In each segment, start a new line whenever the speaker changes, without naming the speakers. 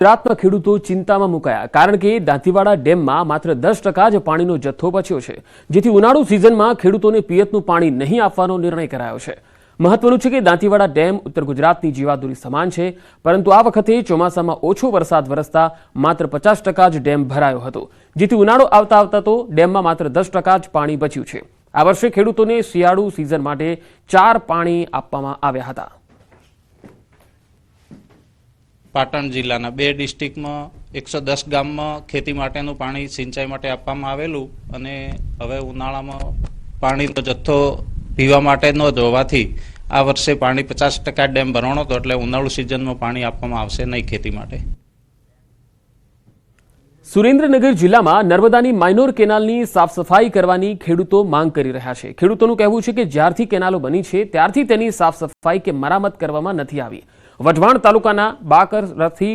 ગુજરાતમાં ખેડૂતો ચિંતામાં મુકાયા કારણ કે દાંતીવાડા ડેમમાં માત્ર 10% જ પાણીનો જથ્થો બચ્યો છે, જેથી ઉનાળુ સિઝનમાં ખેડૂતોને પિયતનું પાણી નહીં આપવાનો નિર્ણય કરાયો છે। મહત્વનું છે કે દાંતીવાડા ડેમ ઉત્તર ગુજરાતની જીવાદોરી સમાન છે, પરંતુ આ વખતે ચોમાસામાં ઓછો વરસાદ વરસતા માત્ર 50% જ ડેમ ભરાયો હતો, જેથી ઉનાળો આવતા તો ડેમમાં માત્ર 10% જ પાણી બચ્યું છે। આ વર્ષે ખેડૂતોને શિયાળુ સિઝન માટે 4 પાણી આપવામાં આવ્યા હતા।
પાટણ જિલ્લાના 2 ડિસ્ટ્રિક્ટમાં 110 ગામમાં ખેતી માટેનું પાણી સિંચાઈ માટે આપવામાં આવેલું અને હવે ઉનાળામાં પાણીનો જથ્થો પીવા માટેનો જ હોવાથી આ વર્ષે પાણી 50% ડેમ ભરવાનો હતો, એટલે ઉનાળુ સિઝનમાં પાણી આપવામાં આવશે નહીં ખેતી માટે।
સુરેન્દ્રનગર જિલ્લામાં નર્મદાની માઇનોર કેનાલની સાફ સફાઈ કરવાની ખેડૂતો માંગ કરી રહ્યા છે। ખેડૂતોનું કહેવું છે કે જ્યારથી કેનાલો બની છે ત્યારથી તેની સાફ સફાઈ કે મરામત કરવામાં નથી આવી। વઢવાણ તાલુકાના બાકરથી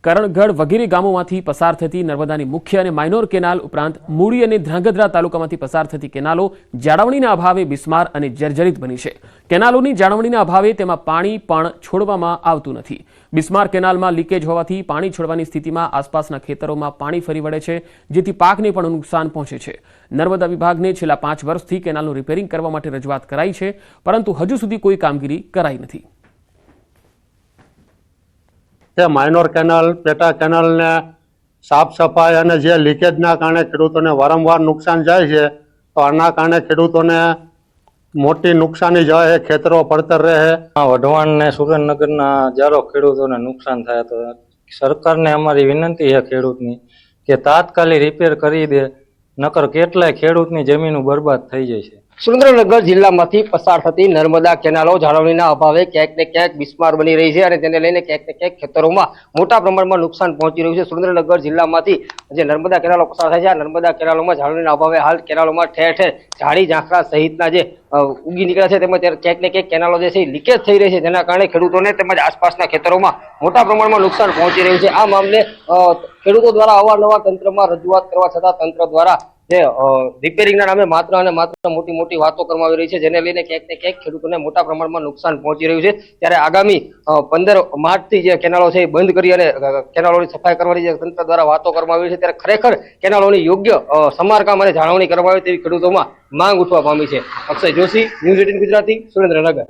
કરણગઢ વગેરે ગામોમાંથી પસાર થતી નર્મદાની મુખ્ય અને માઇનોર કેનાલ ઉપરાંત મૂળી અને ધ્રાંગધ્રા તાલુકામાંથી પસાર થતી કેનાલો જાળવણીના અભાવે બિસ્માર અને જર્જરિત બની છે। કેનાલોની જાળવણીના અભાવે તેમાં પાણી પણ છોડવામાં આવતું નથી। બિસ્માર કેનાલમાં લીકેજ હોવાથી પાણી છોડવાની સ્થિતિમાં આસપાસના ખેતરોમાં પાણી ફરી વળે છે, જેથી પાકને પણ નુકસાન પહોંચે છે। નર્મદા વિભાગને છેલ્લા 5 વર્ષથી કેનાલનું રિપેરિંગ કરવા માટે રજૂઆત કરાઈ છે, પરંતુ હજુ સુધી કોઈ કામગીરી કરાઈ નથી।
માઇનોર કેનાલ, પેટા કેનાલ ને સાફ સફાઈ અને જે લીકેજના કારણે ખેડૂતોને વારંવાર નુકસાન જાય છે, તો આના કારણે ખેડૂતોને મોટી નુકસાની જાય, ખેતરો પડતર રહે।
વઢવાણ ને સુરેન્દ્રનગરના હજારો ખેડૂતોને નુકસાન થાય, તો સરકારને અમારી વિનંતી છે ખેડૂતની કે તાત્કાલિક રિપેર કરી દે, નકર કેટલાય ખેડૂતની જમીનો બરબાદ થઈ જાય છે।
સુરેન્દ્રનગર જિલ્લામાંથી પસાર થતી નર્મદા કેનાલો જાળવણીના અભાવે ક્યાંક ને ક્યાંક બિસ્માર બની રહી છે અને તેને લઈને ક્યાંક ને ક્યાંક ખેતરોમાં મોટા પ્રમાણમાં નુકસાન પહોંચી રહ્યું છે। સુરેન્દ્રનગર જિલ્લામાંથી જે નર્મદા કેનાલો પસાર થાય છે, આ નર્મદા કેનાલોમાં જાળવણીના અભાવે હાલ કેનાલોમાં ઠેર ઠેર ઝાડી ઝાંખરા સહિતના જે ઉગી નીકળ્યા છે, તેમજ ક્યાંક ને ક્યાંક કેનાલો જે છે લીકેજ થઈ રહી છે, જેના કારણે ખેડૂતોને તેમજ આસપાસના ખેતરોમાં મોટા પ્રમાણમાં નુકસાન પહોંચી રહ્યું છે। આ મામલે ખેડૂતો દ્વારા અવારનવાર તંત્રમાં રજૂઆત કરવા છતાં તંત્ર દ્વારા જે રિપેરિંગના નામે માત્ર અને માત્ર મોટી વાતો કરવામાં આવી રહી છે, જેને લઈને ક્યાંક ને ક્યાંક ખેડૂતોને મોટા પ્રમાણમાં નુકસાન પહોંચી રહ્યું છે। ત્યારે આગામી 15 માર્ચથી જે કેનાલો છે એ બંધ કરી અને કેનાલોની સફાઈ કરવાની જે તંત્ર દ્વારા વાતો કરવામાં આવી છે, ત્યારે ખરેખર કેનાલોની યોગ્ય સમારકામ અને જાળવણી કરવામાં આવે તેવી ખેડૂતોમાં માંગ ઉઠવા પામી છે। અક્ષય જોશી, ન્યૂઝ 18 ગુજરાતી, સુરેન્દ્રનગર।